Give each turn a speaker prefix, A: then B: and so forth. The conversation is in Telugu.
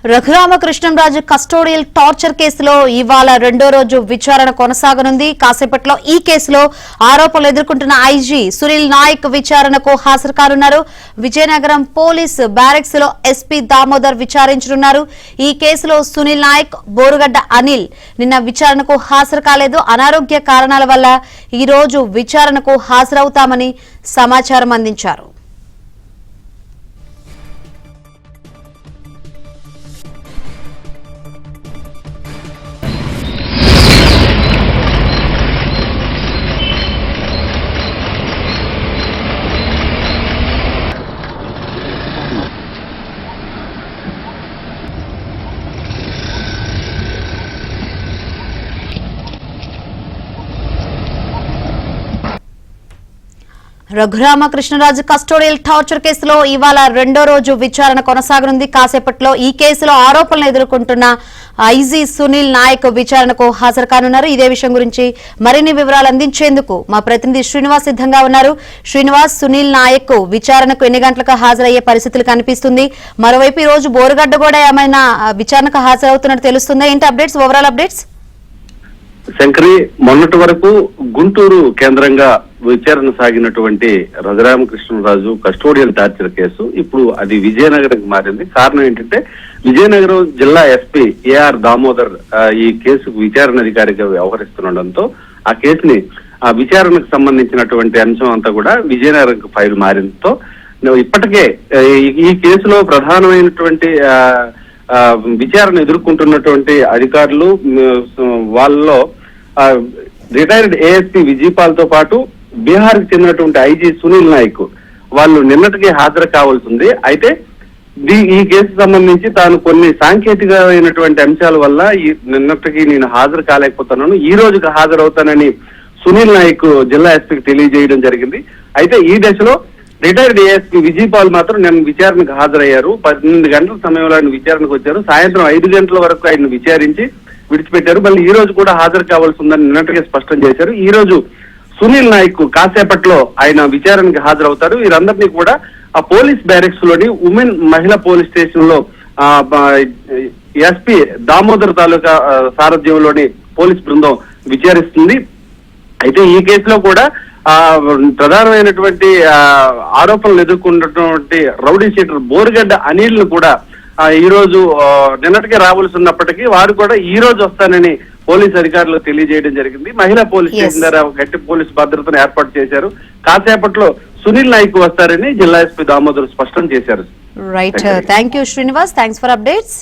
A: రఘురామకృష్ణంరాజు కస్టోడియల్ టార్చర్ కేసులో ఇవాళ రెండో రోజు విచారణ కొనసాగనుంది. కాసేపట్లో ఈ కేసులో ఆరోపణలు ఎదుర్కొంటున్న ఐజీ సునీల్ నాయక్ విచారణకు హాజరు కానున్నారు. విజయనగరం పోలీస్ బ్యారెక్స్ లో ఎస్పీ దామోదర్ విచారించనున్నారు. ఈ కేసులో సునీల్ నాయక్, బోరుగడ్డ అనిల్ నిన్న విచారణకు హాజరు కాలేదు. అనారోగ్య కారణాల వల్ల ఈ రోజు విచారణకు హాజరవుతామని సమాచారం అందించారు. రఘురామకృష్ణరాజు కస్టోడియల్ టార్చర్ కేసులో ఇవాళ రెండో రోజు విచారణ కొనసాగనుంది. కాసేపట్లో ఈ కేసులో ఆరోపణలు ఎదుర్కొంటున్న ఐజీ సునీల్ నాయక్ విచారణకు హాజరు కానున్నారు. ఇదే విషయం గురించి మరిన్ని వివరాలు అందించేందుకు మా ప్రతినిధి శ్రీనివాస్ సిద్ధంగా ఉన్నారు. శ్రీనివాస్, సునీల్ నాయక్ విచారణకు ఎన్ని గంటలకు హాజరయ్యే పరిస్థితులు కనిపిస్తుంది? మరోవైపు ఈ రోజు బోరుగడ్డ కూడా ఏమైనా విచారణకు హాజరవుతున్నట్టు తెలుస్తుందా? ఏంటి అప్డేట్స్, ఓవరాల్ అప్డేట్స్?
B: శంకరి, మొన్నటి వరకు గుంటూరు కేంద్రంగా విచారణ సాగినటువంటి రఘురామకృష్ణరాజు కస్టోడియల్ టార్చర్ కేసు ఇప్పుడు అది విజయనగరం మారింది. కారణం ఏంటంటే విజయనగరం జిల్లా ఎస్పీ ఏఆర్ దామోదర్ ఈ కేసుకు విచారణ అధికారిగా వ్యవహరిస్తుండటంతో ఆ కేసుని ఆ విచారణకు సంబంధించినటువంటి అంశం అంతా కూడా విజయనగరం ఫైల్ మారిందో ఇప్పటికే ఈ కేసులో ప్రధానమైనటువంటి విచారణ ఎదుర్కొంటున్నటువంటి అధికారులు వాళ్ళలో రిటైర్డ్ ఏఎస్పీ విజయపాల్ తో పాటు బీహార్ కి చెందినటువంటి ఐజీ సునీల్ నాయక్ వాళ్ళు నిన్నటికి హాజరు కావాల్సి ఉంది. అయితే ఈ కేసు సంబంధించి తాను కొన్ని సాంకేతికమైనటువంటి అంశాల వల్ల నిన్నటికి నేను హాజరు కాలేకపోతున్నాను, ఈ రోజుకి హాజరవుతానని సునీల్ నాయక్ జిల్లా ఎస్పీకి తెలియజేయడం జరిగింది. అయితే ఈ దశలో రిటైర్డ్ ఏఎస్పీ విజయపాల్ మాత్రం నిన్న విచారణకు హాజరయ్యారు. 18 గంటల సమయంలో ఆయన విచారణకు వచ్చారు. సాయంత్రం 5 గంటల వరకు ఆయన విచారించి విడిచిపెట్టారు. మళ్ళీ ఈ రోజు కూడా హాజరు కావాల్సి ఉందని నిన్నటిగా స్పష్టం చేశారు. ఈ రోజు సునీల్ నాయక్ కాసేపట్లో ఆయన విచారణకు హాజరవుతారు. వీరందరినీ కూడా ఆ పోలీస్ బ్యారెక్స్ లోని ఉమెన్ మహిళా పోలీస్ స్టేషన్ లో ఎస్పీ దామోదర్ తాలూకా సారథ్యంలోని పోలీస్ బృందం విచారిస్తుంది. అయితే ఈ కేసులో కూడా ప్రధానమైనటువంటి ఆరోపణలు ఎదుర్కొన్నటువంటి రౌడీ షీటర్ బోరుగడ్డ అనిల్ ను కూడా ఈ రోజు నిన్నటికే రావాల్సి ఉన్నప్పటికీ వారు కూడా ఈ రోజు వస్తానని పోలీస్ అధికారులు తెలియజేయడం జరిగింది. మహిళా పోలీస్ స్టేషన్ ద్వారా గట్టి పోలీస్ భద్రతను ఏర్పాటు చేశారు. కాసేపట్లో సునీల్ నాయక్ వస్తారని జిల్లా ఎస్పీ దామోదర్ స్పష్టం చేశారు.
A: Right, thank you Srinivas, thanks for updates.